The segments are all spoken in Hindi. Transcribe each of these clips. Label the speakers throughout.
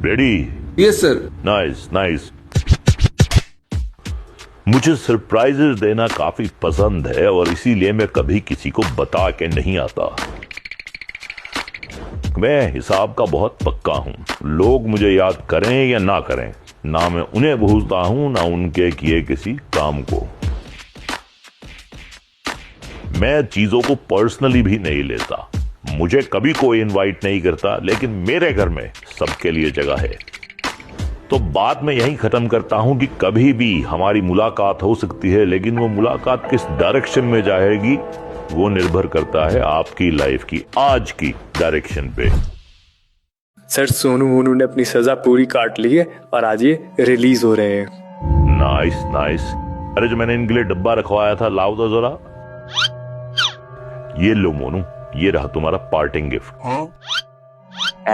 Speaker 1: Ready?
Speaker 2: Yes sir.
Speaker 1: Nice nice. मुझे सरप्राइजेस देना काफी पसंद है और इसीलिए मैं कभी किसी को बता के नहीं आता। मैं हिसाब का बहुत पक्का हूं। लोग मुझे याद करें या ना करें, ना मैं उन्हें भूलता हूं ना उनके किए किसी काम को। मैं चीजों को पर्सनली भी नहीं लेता। मुझे कभी कोई इनवाइट नहीं करता, लेकिन मेरे घर में सबके लिए जगह है। तो बात मैं यहीं खत्म करता हूं कि कभी भी हमारी मुलाकात हो सकती है, लेकिन वो मुलाकात किस डायरेक्शन में जाएगी वो निर्भर करता है आपकी लाइफ की आज की डायरेक्शन पे।
Speaker 3: सर सोनू मोनू ने अपनी सजा पूरी काट ली है और आज ये रिलीज हो रहे हैं।
Speaker 1: Nice nice. अरे जो मैंने इनके लिए डब्बा रखवाया था लाओ तो जरा। ये लो मोनू, ये रहा तुम्हारा पार्टिंग गिफ्ट।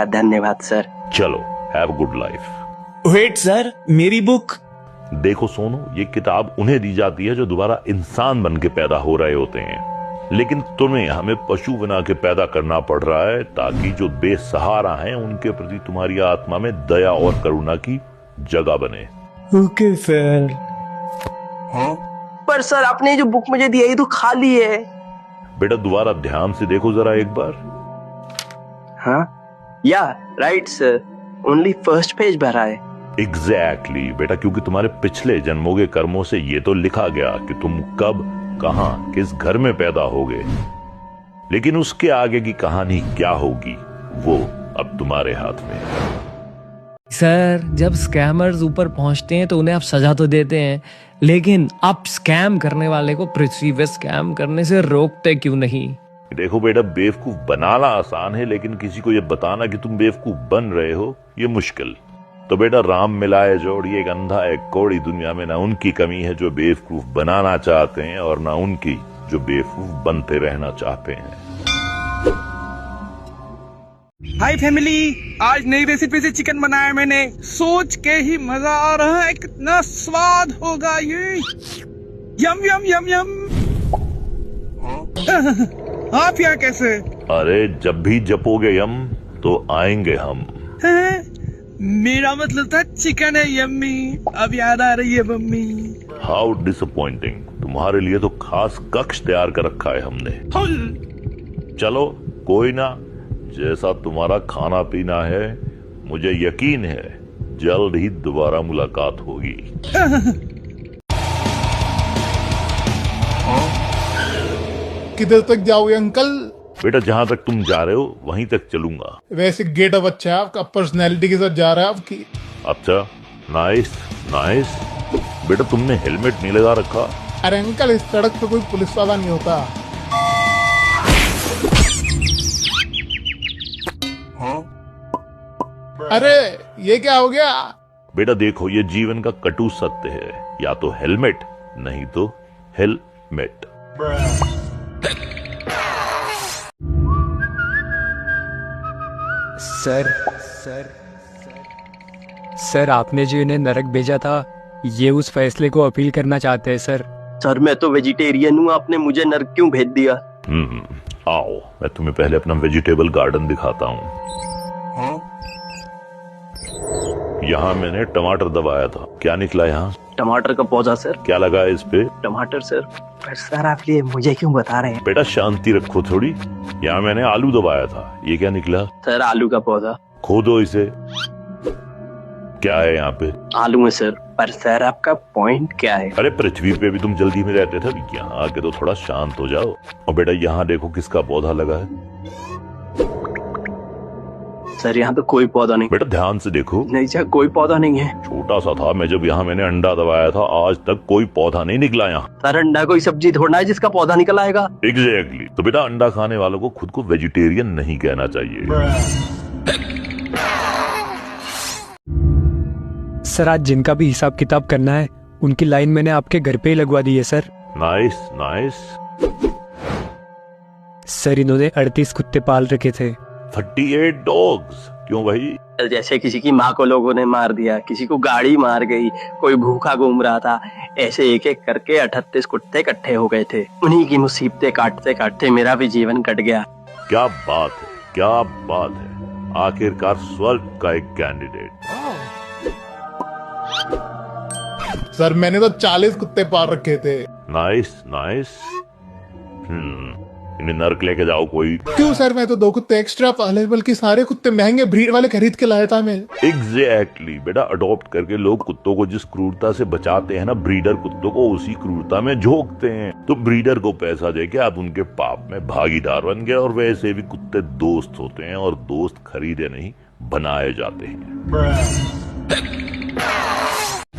Speaker 4: धन्यवाद सर।
Speaker 1: चलो have good life.
Speaker 3: Wait sir, मेरी बुक।
Speaker 1: देखो सोनू, ये किताब उन्हें दी जाती है जो दोबारा इंसान बन के पैदा हो रहे होते हैं, लेकिन तुम्हें हमें पशु बना के पैदा करना पड़ रहा है ताकि जो बेसहारा हैं उनके प्रति तुम्हारी आत्मा में दया और करुणा की जगह बने।
Speaker 3: Okay sir.
Speaker 4: पर सर आपने जो बुक मुझे दी है ये तो खाली है।
Speaker 1: बेटा दोबारा ध्यान से देखो जरा एक बार।
Speaker 4: हाँ या right sir, only first page भरा है।
Speaker 1: एग्जैक्टली बेटा, क्योंकि तुम्हारे पिछले जन्मों के कर्मों से ये तो लिखा गया कि तुम कब कहां किस घर में पैदा होगे, लेकिन उसके आगे की कहानी क्या होगी वो अब तुम्हारे हाथ में है।
Speaker 5: सर जब स्कैमर्स ऊपर पहुंचते हैं तो उन्हें आप सजा तो देते हैं, लेकिन आप स्कैम करने वाले को पृथ्वी पे स्कैम करने से रोकते क्यों नहीं?
Speaker 1: देखो बेटा, बेवकूफ बनाना आसान है, लेकिन किसी को ये बताना कि तुम बेवकूफ बन रहे हो ये मुश्किल। तो बेटा राम मिलाए जोड़ी, एक अंधा एक कोड़ी, दुनिया में ना उनकी कमी है जो बेवकूफ बनाना चाहते हैं और ना उनकी जो बेवकूफ बनते रहना चाहते हैं।
Speaker 2: हाय फैमिली, आज नई रेसिपी से चिकन बनाया मैंने। सोच के ही मजा आ रहा है, कितना स्वाद होगा ये। यम यम यम यम। आप यहाँ कैसे?
Speaker 1: अरे जब भी जपोगे यम तो आएंगे हम।
Speaker 2: मेरा मतलब था चिकन है यम्मी, अब याद आ रही है मम्मी।
Speaker 1: हाउ डिसअपॉइंटिंग, तुम्हारे लिए तो खास कक्ष तैयार कर रखा है हमने। चलो कोई ना, जैसा तुम्हारा खाना पीना है मुझे यकीन है जल्द ही दोबारा मुलाकात होगी।
Speaker 6: किधर तक जाओगे अंकल?
Speaker 1: बेटा जहाँ तक तुम जा रहे हो वहीं तक चलूंगा।
Speaker 6: वैसे गेटअप अच्छा है आपका, पर्सनैलिटी के साथ जा रहा है आपकी।
Speaker 1: अच्छा नाइस नाइस। बेटा तुमने हेलमेट नहीं लगा रखा।
Speaker 6: अरे अंकल इस सड़क पे कोई पुलिस वाला नहीं होता। अरे ये क्या हो गया?
Speaker 1: बेटा देखो, ये जीवन का कटु सत्य है, या तो हेलमेट नहीं तो हेलमेट।
Speaker 3: सर आपने जो इन्हें नरक भेजा था, ये उस फैसले को अपील करना चाहते हैं सर।
Speaker 4: सर मैं तो वेजिटेरियन हूँ, आपने मुझे नर्क क्यों भेज दिया?
Speaker 1: आओ मैं तुम्हें पहले अपना वेजिटेबल गार्डन दिखाता हूँ। यहाँ मैंने टमाटर दबाया था, क्या निकला यहाँ?
Speaker 4: टमाटर का पौधा सर।
Speaker 1: क्या लगा है इस पे?
Speaker 4: टमाटर सर। पर सर आप ये मुझे क्यों बता रहे हैं?
Speaker 1: बेटा शांति रखो थोड़ी। यहाँ मैंने आलू दबाया था, ये क्या निकला?
Speaker 4: सर आलू का पौधा।
Speaker 1: खोदो इसे। क्या है यहाँ पे?
Speaker 4: आलू है सर। पर सर आपका पॉइंट क्या है?
Speaker 1: अरे पृथ्वी पे भी तुम जल्दी में रहते थे, यहाँ आके तो थोड़ा शांत हो जाओ। और बेटा यहाँ देखो किसका पौधा लगा है।
Speaker 4: सर यहाँ तो कोई पौधा नहीं।
Speaker 1: बेटा ध्यान से देखो।
Speaker 4: नहीं सर कोई पौधा नहीं है।
Speaker 1: छोटा सा था, मैं जब यहाँ मैंने अंडा दबाया था आज तक कोई पौधा नहीं निकला यहाँ।
Speaker 4: सर अंडा कोई सब्जी थोड़ा है जिसका पौधा निकल आएगा।
Speaker 1: एग्जैक्टली। तो बेटा अंडा खाने वालों को खुद को वेजिटेरियन नहीं कहना चाहिए।
Speaker 3: सर आज जिनका भी हिसाब किताब करना है उनकी लाइन मैंने आपके घर पे ही लगवा दी है सर।
Speaker 1: Nice nice.
Speaker 3: सर इन्होंने 38 कुत्ते पाल रखे थे।
Speaker 1: 38 डॉग्स? क्यों भाई?
Speaker 4: जैसे किसी की माँ को लोगों ने मार दिया, किसी को गाड़ी मार गई, कोई भूखा घूम रहा था, ऐसे एक एक करके 38 कुत्ते इकट्ठे हो गए थे। उन्हीं की मुसीबतें काटते काटते मेरा भी जीवन कट गया।
Speaker 1: क्या बात है, क्या बात है। आखिरकार स्वर्ग का एक कैंडिडेट।
Speaker 6: सर मैंने तो 40 कुत्ते पाल रखे थे।
Speaker 1: Nice nice. इन्हें नर्क लेके जाओ कोई।
Speaker 6: क्यों सर, मैं तो 2 कुत्ते एक्स्ट्रा पाले, बल्कि सारे कुत्ते महंगे ब्रीड वाले खरीद के लाया था मैं।
Speaker 1: एग्जैक्टली बेटा, अडॉप्ट करके लोग कुत्तों को जिस क्रूरता से बचाते हैं ना, ब्रीडर कुत्तों को उसी क्रूरता में झोंकते हैं। तो ब्रीडर को पैसा देके आप उनके पाप में भागीदार बन गए। और वैसे भी कुत्ते दोस्त होते हैं, और दोस्त खरीदे नहीं बनाए जाते हैं।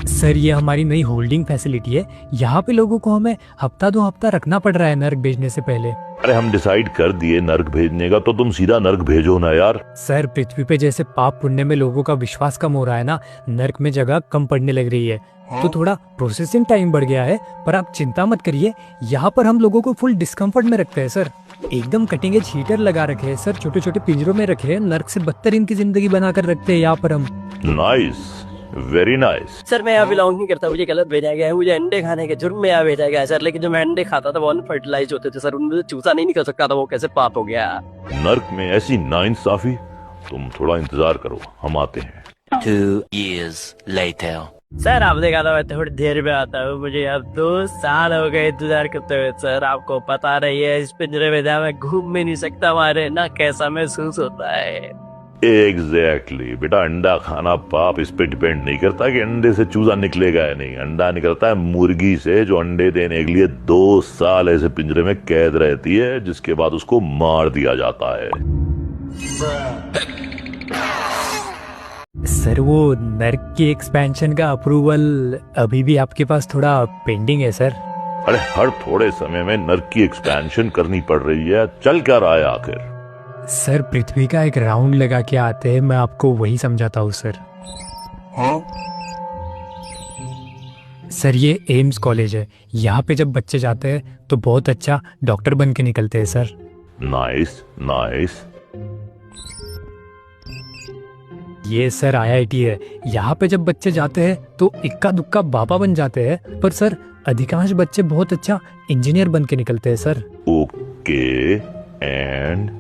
Speaker 5: सर ये हमारी नई होल्डिंग फैसिलिटी है, यहाँ पे लोगों को हमें हफ्ता 2 हफ्ता रखना पड़ रहा है नर्क भेजने से पहले।
Speaker 1: अरे हम डिसाइड कर दिए नर्क भेजने का, तो तुम सीधा नर्क भेजो ना यार।
Speaker 5: सर पृथ्वी पे जैसे पाप पुण्य में लोगों का विश्वास कम हो रहा है ना, नर्क में जगह कम पड़ने लग रही है, तो थोड़ा प्रोसेसिंग टाइम बढ़ गया है। पर आप चिंता मत करिए, यहाँ पर हम लोगों को फुल डिस्कम्फर्ट में रखते हैं सर। एकदम कटिंग एज हीटर लगा रखे हैं सर, छोटे छोटे पिंजरों में रखे हैं। नर्क से बदतर इनकी जिंदगी बनाकर रखते हैं यहाँ पर हम।
Speaker 1: Nice, very nice.
Speaker 4: सर मैं यहाँ बिलोंग नहीं करता, मुझे गलत भेजा गया है, मुझे अंडे खाने के जुर्म में यहाँ भेजा गया है सर। लेकिन जो मैं अंडे खाता था वो अनफर्टिलाइज होते थे सर, उनमें चूसा नहीं निकल सकता था, वो कैसे पाप हो गया।
Speaker 1: नर्क में ऐसी नाइंसाफी, तुम थोड़ा इंतजार करो, हम आते हैं।
Speaker 7: 2 years later.
Speaker 4: सर आपने कहा था मैं थोड़ी देर में आता हूँ, मुझे अब 2 साल हो गए इंतजार करते हुए सर। आपको पता नहीं है इस पिंजरे में जहाँ मैं घूम भी नहीं सकता, हमारे ना कैसा महसूस होता है।
Speaker 1: एग्जैक्टली बेटा, अंडा खाना पाप इस पे डिपेंड नहीं करता कि अंडे से चूजा निकलेगा या नहीं। अंडा निकलता है मुर्गी से, जो अंडे देने के लिए 2 साल ऐसे पिंजरे में कैद रहती है, जिसके बाद उसको मार दिया जाता है।
Speaker 5: सर वो नर्क की एक्सपेंशन का अप्रूवल अभी भी आपके पास थोड़ा पेंडिंग है सर।
Speaker 1: अरे हर थोड़े समय में नर्क की एक्सपेंशन करनी पड़ रही है, चल क्या रहा है आखिर?
Speaker 5: सर पृथ्वी का एक राउंड लगा के आते हैं, मैं आपको वही समझाता हूँ सर। सर ये एम्स कॉलेज है, यहाँ पे जब बच्चे जाते हैं तो बहुत अच्छा डॉक्टर बन के निकलते हैं सर।
Speaker 1: Nice nice.
Speaker 5: ये सर IIT है, यहाँ पे जब बच्चे जाते हैं तो इक्का दुक्का बाबा बन जाते हैं, पर सर अधिकांश बच्चे बहुत अच्छा इंजीनियर बन के निकलते हैं सर।
Speaker 1: ओके, एंड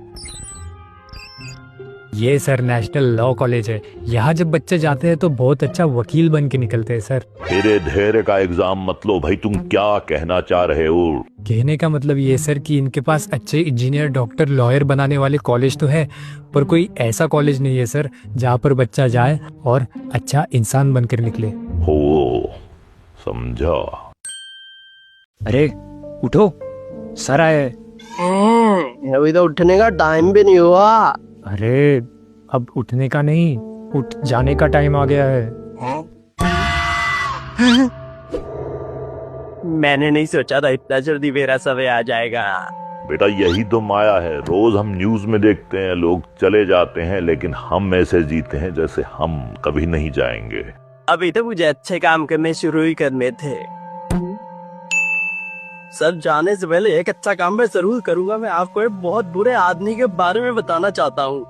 Speaker 5: ये सर नेशनल लॉ कॉलेज है, यहाँ जब बच्चे जाते हैं तो बहुत अच्छा वकील बन के निकलते हैं सर।
Speaker 1: तेरे धैर्य का एग्जाम मत लो भाई, तुम क्या कहना चाह रहे हो?
Speaker 5: कहने का मतलब ये सर कि इनके पास अच्छे इंजीनियर, डॉक्टर, लॉयर बनाने वाले कॉलेज तो है, पर कोई ऐसा कॉलेज नहीं है सर जहाँ पर बच्चा जाए और अच्छा इंसान बनकर निकले।
Speaker 1: हो, समझा।
Speaker 3: अरे उठो, सर आए।
Speaker 4: अभी तो उठने का टाइम भी नहीं हुआ।
Speaker 5: अरे अब उठने का नहीं, उठ जाने का टाइम आ गया है।
Speaker 4: मैंने नहीं सोचा था इतना जल्दी मेरा समय आ जाएगा।
Speaker 1: बेटा यही तो माया है, रोज हम न्यूज में देखते हैं लोग चले जाते हैं, लेकिन हम ऐसे जीते हैं जैसे हम कभी नहीं जाएंगे।
Speaker 4: अभी तो मुझे अच्छे काम करने शुरू ही करने थे। सर जाने से पहले एक अच्छा काम मैं जरूर करूंगा। मैं आपको एक बहुत बुरे आदमी के बारे में बताना चाहता हूँ।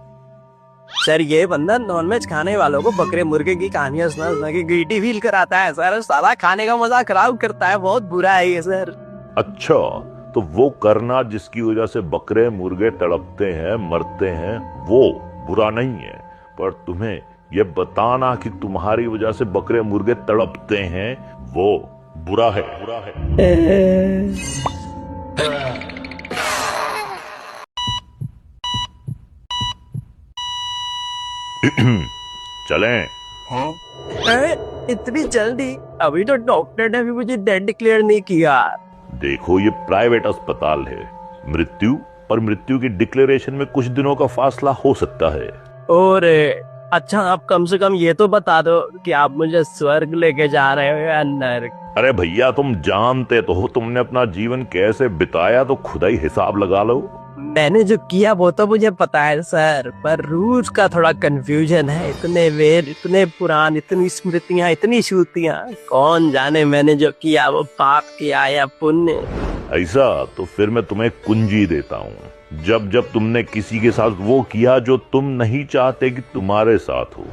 Speaker 4: सर ये बंदा नॉनवेज खाने वालों को बकरे मुर्गे की कहानियां सुना के गिल्टी फील कराता है सर। सारा खाने का मजा खराब करता है, बहुत बुरा है ये सर।
Speaker 1: अच्छा, तो वो करना जिसकी वजह से बकरे मुर्गे तड़पते हैं, मरते हैं, वो बुरा नहीं है, पर तुम्हें ये बताना कि तुम्हारी वजह से बकरे मुर्गे तड़पते हैं वो बुरा है। चलें?
Speaker 4: इतनी जल्दी? अभी तो डॉक्टर ने भी मुझे डेड डिक्लेयर नहीं किया।
Speaker 1: देखो ये प्राइवेट अस्पताल है, मृत्यु और मृत्यु की डिक्लेरेशन में कुछ दिनों का फासला हो सकता है।
Speaker 4: और अच्छा आप कम से कम ये तो बता दो कि आप मुझे स्वर्ग लेके जा रहे हो या नर्क?
Speaker 1: अरे भैया तुम जानते तो हो, तुमने अपना जीवन कैसे बिताया तो खुदा ही हिसाब लगा लो।
Speaker 4: मैंने जो किया वो तो मुझे पता है सर, पर रूल्स का थोड़ा कंफ्यूजन है। इतने वेद, इतने पुराण, इतनी स्मृतियाँ, इतनी श्रुतियाँ, कौन जाने मैंने जो किया वो पाप किया या पुण्य।
Speaker 1: ऐसा तो फिर मैं तुम्हें कुंजी देता हूँ। जब जब तुमने किसी के साथ वो किया जो तुम नहीं चाहते कि तुम्हारे साथ हो,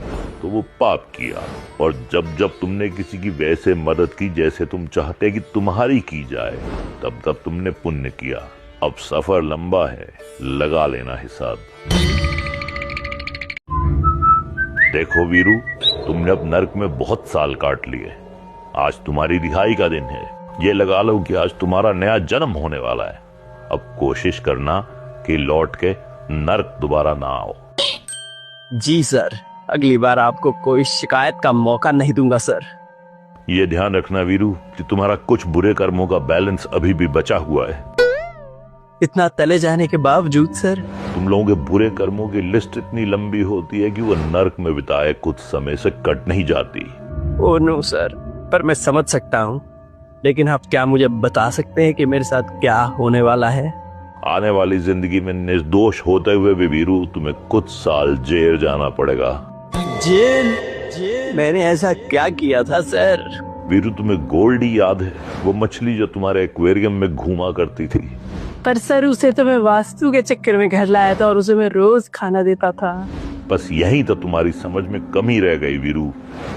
Speaker 1: तो वो पाप किया, और जब जब तुमने किसी की वैसे मदद की जैसे तुम चाहते कि तुम्हारी की जाए, तब तब तुमने पुण्य किया। अब सफर लंबा है, लगा लेना हिसाब। देखो वीरू, तुमने अब नर्क में बहुत साल काट लिए। आज तुम्हारी रिहाई का दिन है। ये लगा लो कि आज तुम्हारा नया जन्म होने वाला है। अब कोशिश करना कि लौट के नर्क दोबारा ना आओ।
Speaker 4: जी सर, अगली बार आपको कोई शिकायत का मौका नहीं दूंगा सर।
Speaker 1: ये ध्यान रखना वीरू कि तुम्हारा कुछ बुरे कर्मों का बैलेंस अभी भी बचा हुआ है।
Speaker 4: इतना तले जाने के बावजूद सर?
Speaker 1: तुम लोगों के बुरे कर्मों की लिस्ट इतनी लंबी होती है कि वो नर्क में बिताए कुछ समय से कट नहीं जाती।
Speaker 4: ओह नो सर, पर मैं समझ सकता हूँ, लेकिन आप क्या मुझे बता सकते हैं कि मेरे साथ क्या होने वाला है?
Speaker 1: आने वाली जिंदगी में निर्दोष होते हुए भी वीरू तुम्हें कुछ साल जेल जाना पड़ेगा।
Speaker 4: जेल? मैंने ऐसा क्या किया था सर?
Speaker 1: वीरू, तुम्हें गोल्डी याद है? वो मछली जो तुम्हारे एक्वेरियम में घूमा करती थी।
Speaker 4: पर सर, उसे तो मैं वास्तु के चक्कर में घर लाया था और उसे मैं रोज खाना देता था।
Speaker 1: बस यही तो तुम्हारी समझ में कमी रह गई वीरू।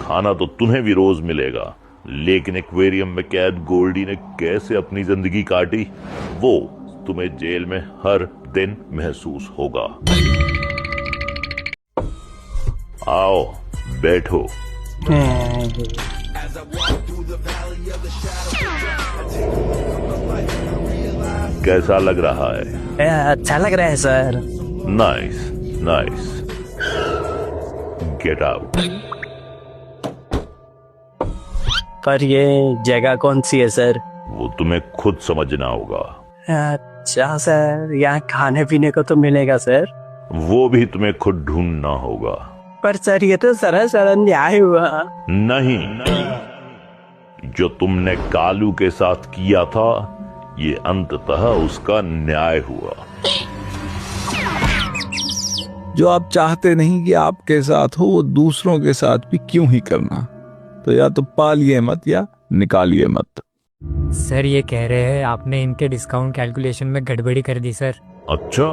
Speaker 1: खाना तो तुम्हें भी रोज मिलेगा, लेकिन एक्वेरियम में कैद गोल्डी ने कैसे अपनी जिंदगी काटी वो तुम्हें जेल में हर दिन महसूस होगा। आओ बैठो। कैसा लग रहा है?
Speaker 4: अच्छा लग रहा है sir.
Speaker 1: Nice nice. Get out.
Speaker 4: पर ये जगह कौन सी है सर?
Speaker 1: वो तुम्हें खुद समझना होगा।
Speaker 4: अच्छा सर, यहाँ खाने पीने को तो मिलेगा सर?
Speaker 1: वो भी तुम्हें खुद ढूंढना होगा।
Speaker 4: पर सर, ये तो सरासर अन्याय हुआ।
Speaker 1: नहीं, जो तुमने कालू के साथ किया था ये अंततः उसका न्याय हुआ।
Speaker 8: जो आप चाहते नहीं कि आपके साथ हो वो दूसरों के साथ भी क्यों ही करना। तो या तो पालिए मत या निकालिए मत।
Speaker 5: सर ये कह रहे हैं आपने इनके डिस्काउंट कैलकुलेशन में गड़बड़ी कर दी सर।
Speaker 1: अच्छा,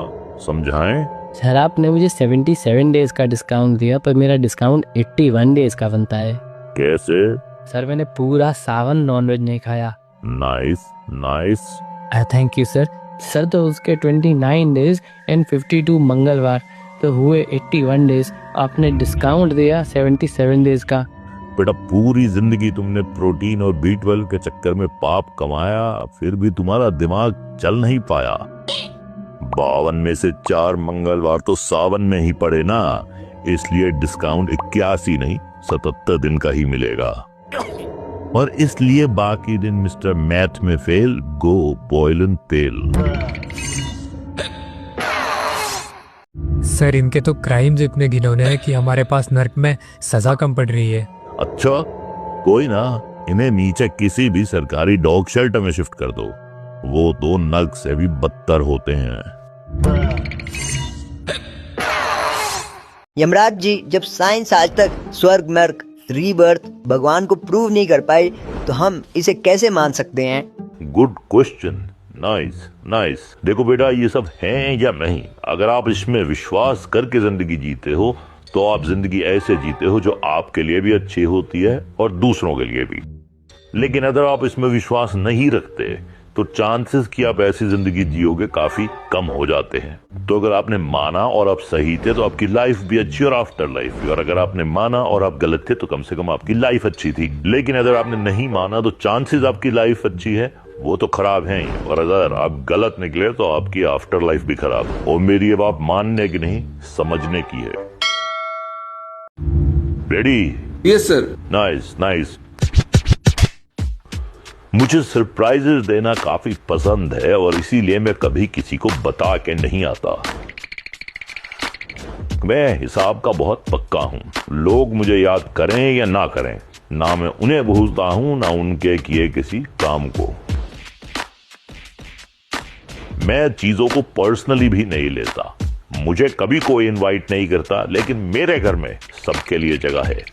Speaker 1: समझाएं?
Speaker 9: सर आपने मुझे 77 डेज का डिस्काउंट दिया, पर मेरा डिस्काउंट 81 डेज का बनता है।
Speaker 1: कैसे?
Speaker 9: सर मैंने पूरा सावन नॉनवेज नहीं खाया।
Speaker 1: Nice nice.
Speaker 9: Thank you sir. Sir तो उसके 29 डेज एंड 52 मंगलवार तो हुए 81 डेज। आपने डिस्काउंट दिया 77 डेज का।
Speaker 1: बेटा, पूरी जिंदगी तुमने प्रोटीन और B12 के चक्कर में पाप कमाया, फिर भी तुम्हारा दिमाग चल नहीं पाया। 52 में से 4 मंगलवार तो सावन में ही पड़े ना, इसलिए डिस्काउंट 81 नहीं 77 दिन का ही मिलेगा। और इसलिए बाकी दिन मिस्टर मैथ में फेल, go boil and pale.
Speaker 5: Sir इनके तो क्राइम्स इतने घिनौने हैं कि हमारे पास नर्क में सजा कम पड़ रही है।
Speaker 1: अच्छा, कोई ना, इन्हें नीचे किसी भी सरकारी डॉग शेल्टर में शिफ्ट कर दो। वो तो नर्क से भी बदतर होते हैं।
Speaker 10: यमराज जी, जब साइंस आज तक स्वर्ग, नर्क, रीबर्थ, भगवान को प्रूव नहीं कर पाई, तो हम इसे कैसे मान सकते हैं?
Speaker 1: Good question. Nice nice. देखो बेटा, ये सब है या नहीं, अगर आप इसमें विश्वास करके जिंदगी जीते हो तो आप जिंदगी ऐसे जीते हो जो आपके लिए भी अच्छी होती है और दूसरों के लिए भी। लेकिन अगर आप इसमें विश्वास नहीं रखते तो चांसेस कि आप ऐसी जिंदगी जियोगे काफी कम हो जाते हैं। तो अगर आपने माना और आप सही थे तो आपकी लाइफ भी अच्छी और आफ्टर लाइफ भी, और अगर आपने माना और आप गलत थे तो कम से कम आपकी लाइफ अच्छी थी। लेकिन अगर आपने नहीं माना तो चांसेस आपकी लाइफ अच्छी है वो तो खराब है ही, और अगर आप गलत निकले तो आपकी आफ्टर लाइफ भी खराब। और मेरी ये बात मानने की नहीं, समझने की है। Ready?
Speaker 8: Yes sir.
Speaker 1: Nice nice. मुझे सरप्राइजेस देना काफी पसंद है और इसीलिए मैं कभी किसी को बता के नहीं आता। मैं हिसाब का बहुत पक्का हूं। लोग मुझे याद करें या ना करें, ना मैं उन्हें भूलता हूं ना उनके किए किसी काम को। मैं चीजों को पर्सनली भी नहीं लेता। मुझे कभी कोई इनवाइट नहीं करता, लेकिन मेरे घर में सबके लिए जगह है।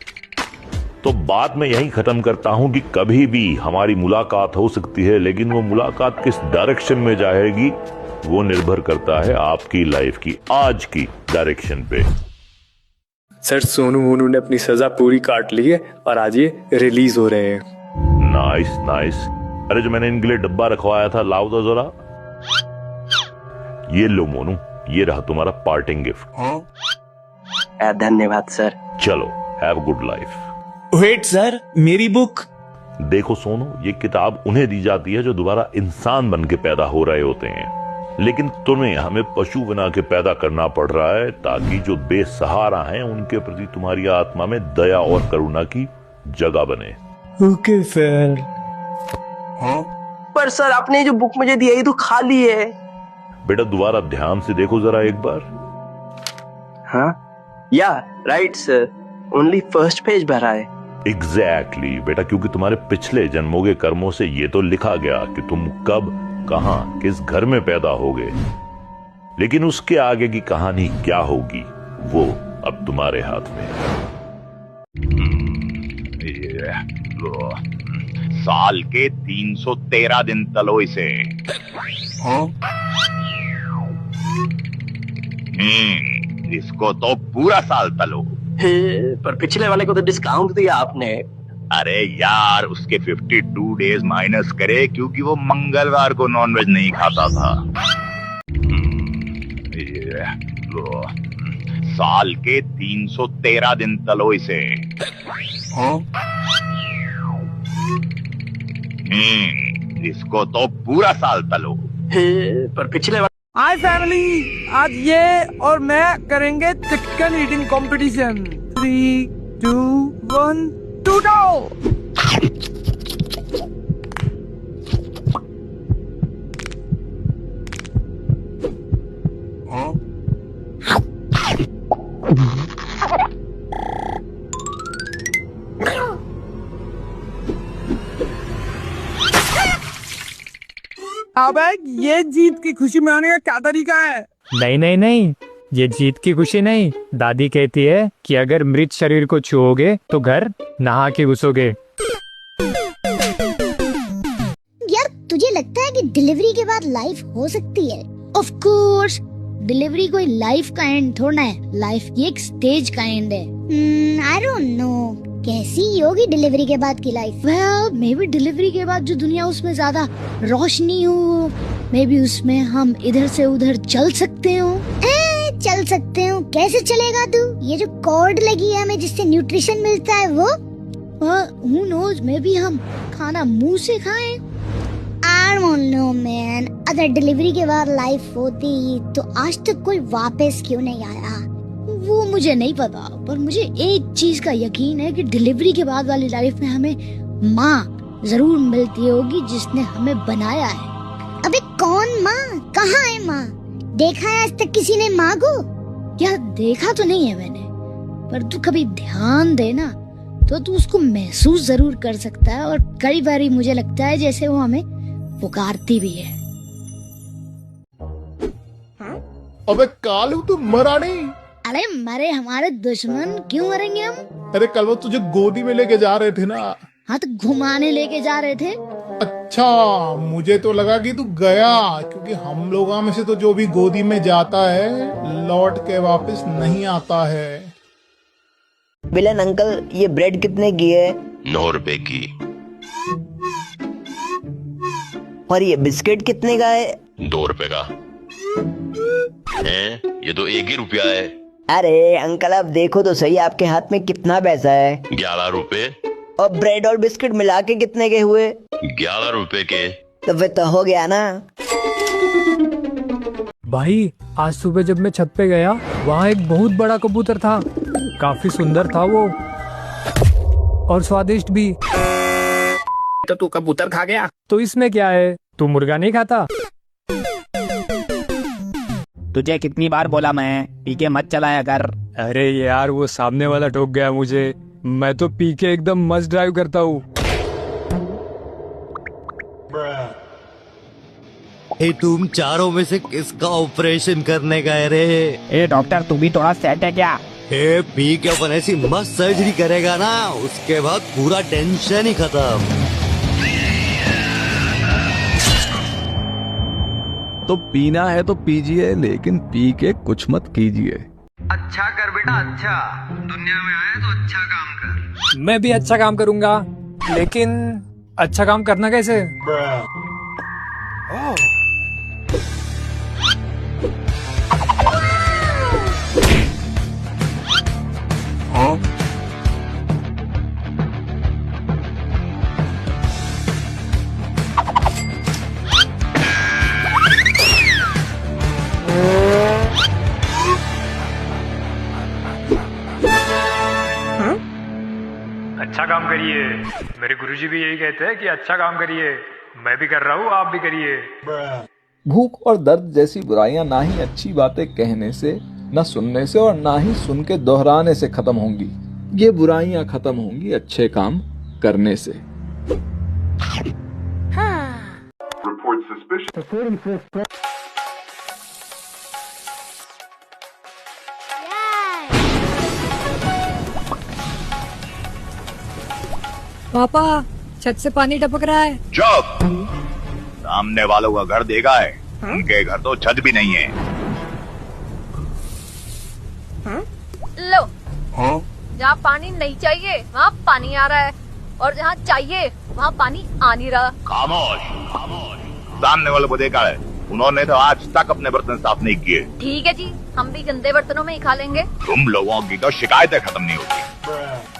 Speaker 1: तो बात मैं यहीं खत्म करता हूं कि कभी भी हमारी मुलाकात हो सकती है, लेकिन वो मुलाकात किस डायरेक्शन में जाएगी वो निर्भर करता है आपकी लाइफ की आज की डायरेक्शन पे।
Speaker 3: सर सोनू मोनू ने अपनी सजा पूरी काट ली है और आज ये रिलीज हो रहे हैं।
Speaker 1: Nice nice. अरे जो मैंने इनके लिए डब्बा रखवाया था, लाओ तो जरा। ये लो मोनू, ये रहा तुम्हारा पार्टिंग गिफ्ट।
Speaker 4: धन्यवाद सर।
Speaker 1: चलो, have good life.
Speaker 11: Wait sir, मेरी बुक।
Speaker 1: देखो सोनू, ये किताब उन्हें दी जाती है जो दोबारा इंसान बन के पैदा हो रहे होते हैं, लेकिन तुम्हें हमें पशु बना के पैदा करना पड़ रहा है ताकि जो बेसहारा हैं उनके प्रति तुम्हारी आत्मा में दया और करुणा की जगह बने।
Speaker 11: Okay sir.
Speaker 4: पर सर आपने जो बुक मुझे दी है ये तो खाली है।
Speaker 1: बेटा दोबारा ध्यान से देखो जरा एक बार।
Speaker 4: हाँ या right sir, only first page भरा है।
Speaker 1: एग्जैक्टली बेटा, क्योंकि तुम्हारे पिछले जन्मों के कर्मों से ये तो लिखा गया कि तुम कब, कहां, किस घर में पैदा होगे, लेकिन उसके आगे की कहानी क्या होगी वो अब तुम्हारे हाथ में है।
Speaker 12: साल के 313 दिन तलो इसे। इसको तो पूरा साल तलो।
Speaker 4: पर पिछले वाले को तो डिस्काउंट दिया आपने।
Speaker 12: अरे यार, उसके 52 डेज माइनस करे क्योंकि वो मंगलवार को नॉनवेज नहीं खाता था। साल के 313 दिन तलो इसे। इसको तो पूरा साल तलो।
Speaker 4: पर पिछले
Speaker 2: हाय फैमिली, आज ये और मैं करेंगे chicken eating competition. 3, 2, 1, to go. अबे ये जीत की खुशी मनाने का क्या तरीका है?
Speaker 5: नहीं नहीं नहीं, ये जीत की खुशी नहीं। दादी कहती है कि अगर मृत शरीर को छुओगे तो घर नहा के घुसोगे।
Speaker 13: यार तुझे लगता है कि डिलीवरी के बाद लाइफ हो सकती है? ऑफ कोर्स, डिलीवरी कोई लाइफ का एंड थोड़ा है, लाइफ की एक स्टेज का एंड है। आई डोंट नो कैसी होगी डिलीवरी के बाद की life. Well may be delivery के बाद जो दुनिया उसमें ज्यादा रोशनी हो, मे बी उसमें हम इधर से उधर चल सकते हो। चल सकते हो? कैसे चलेगा तू? ये जो कॉर्ड लगी है हमें जिससे न्यूट्रिशन मिलता है वो? हू नोज, मे बी हम खाना मुंह से खाएं। I don't know man, अगर डिलीवरी के बाद लाइफ होती तो आज तक कोई वापस क्यों नहीं आया वो मुझे नहीं पता, पर मुझे एक चीज का यकीन है कि डिलीवरी के बाद वाली लाइफ में हमें माँ जरूर मिलती होगी जिसने हमें बनाया है। अबे कौन माँ? कहाँ है माँ? देखा है आज तक किसी ने माँ को? यार देखा तो नहीं है मैंने, पर तू कभी ध्यान देना तो तू उसको महसूस जरूर कर सकता है, और कई बार मुझे लगता है जैसे वो हमें पुकारती भी है।
Speaker 6: अबे कालू तू मरा नहीं?
Speaker 13: अरे मरे हमारे दुश्मन, क्यों मरेंगे हम?
Speaker 6: अरे कल वो तुझे गोदी में लेके जा रहे थे ना?
Speaker 13: हाँ तो घुमाने लेके जा रहे थे।
Speaker 6: अच्छा, मुझे तो लगा कि तू गया, क्योंकि हम लोगों में से तो जो भी गोदी में जाता है लौट के वापस नहीं आता है।
Speaker 10: बिलन अंकल, ये ब्रेड कितने की है?
Speaker 12: 9 रुपए की।
Speaker 10: और ये बिस्किट कितने का है?
Speaker 12: 2 रुपए का है। ये तो 1 ही रुपया है।
Speaker 10: अरे अंकल आप देखो तो सही, आपके हाथ में कितना पैसा है?
Speaker 12: 11 रुपए।
Speaker 10: और ब्रेड और बिस्किट मिला के कितने के हुए?
Speaker 12: 11 रुपए के।
Speaker 10: तो फिर तो हो गया ना।
Speaker 5: भाई आज सुबह जब मैं छत पे गया, वहाँ एक बहुत बड़ा कबूतर था। काफी सुंदर था वो, और स्वादिष्ट भी।
Speaker 2: तो तू कबूतर खा गया?
Speaker 5: तो इसमें क्या है, तू मुर्गा नहीं खाता?
Speaker 11: तुझे कितनी बार बोला मैं, पी के मत चलाया कर।
Speaker 5: अरे यार वो सामने वाला ठोक गया मुझे, मैं तो पी के एकदम मस्त ड्राइव करता हूँ।
Speaker 14: तुम चारों में से किसका ऑपरेशन करने गए रे?
Speaker 11: ए डॉक्टर, तू भी थोड़ा सेट है क्या?
Speaker 14: पी के अपन ऐसी मस्त सर्जरी करेगा ना, उसके बाद पूरा टेंशन ही खत्म।
Speaker 8: तो पीना है तो पीजिए, लेकिन पी के कुछ मत कीजिए।
Speaker 15: अच्छा कर बेटा, अच्छा। दुनिया में आया तो अच्छा काम कर।
Speaker 5: मैं भी अच्छा काम करूंगा, लेकिन अच्छा काम करना कैसे?
Speaker 16: अच्छा काम करिए। मेरे गुरुजी भी यही कहते हैं कि अच्छा काम करिए। मैं भी कर रहा हूँ, आप भी करिए।
Speaker 8: भूख और दर्द जैसी बुराइयां ना ही अच्छी बातें कहने से, न सुनने से और ना ही सुन के दोहराने से खत्म होंगी। ये बुराइयां खत्म होंगी अच्छे काम करने से।
Speaker 17: पापा छत से पानी टपक रहा है।
Speaker 12: चुप! सामने वालों का घर देखा है? उनके घर तो छत भी नहीं है।
Speaker 18: लो, जहाँ पानी नहीं चाहिए वहाँ पानी आ रहा है, और जहाँ चाहिए वहाँ पानी आ नहीं रहा।
Speaker 12: खामोश! सामने वालों को देखा है? उन्होंने तो आज तक अपने बर्तन साफ नहीं किए।
Speaker 18: ठीक है जी, हम भी गंदे बर्तनों में ही खा लेंगे।
Speaker 12: तुम लोगों की तो शिकायतें खत्म नहीं होती।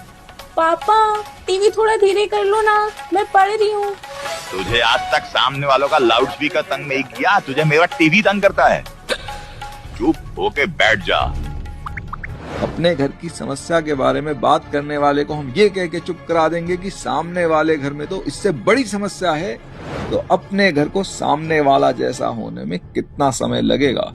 Speaker 19: पापा टीवी थोड़ा धीरे कर लो ना, मैं पढ़ रही हूँ।
Speaker 12: तुझे आज तक सामने वालों का लाउड स्पीकर तंग नहीं किया, तुझे मेरा टीवी तंग करता है। चुप होके बैठ जा।
Speaker 8: अपने घर की समस्या के बारे में बात करने वाले को हम ये कह के चुप करा देंगे कि सामने वाले घर में तो इससे बड़ी समस्या है, तो अपने घर को सामने वाला जैसा होने में कितना समय लगेगा।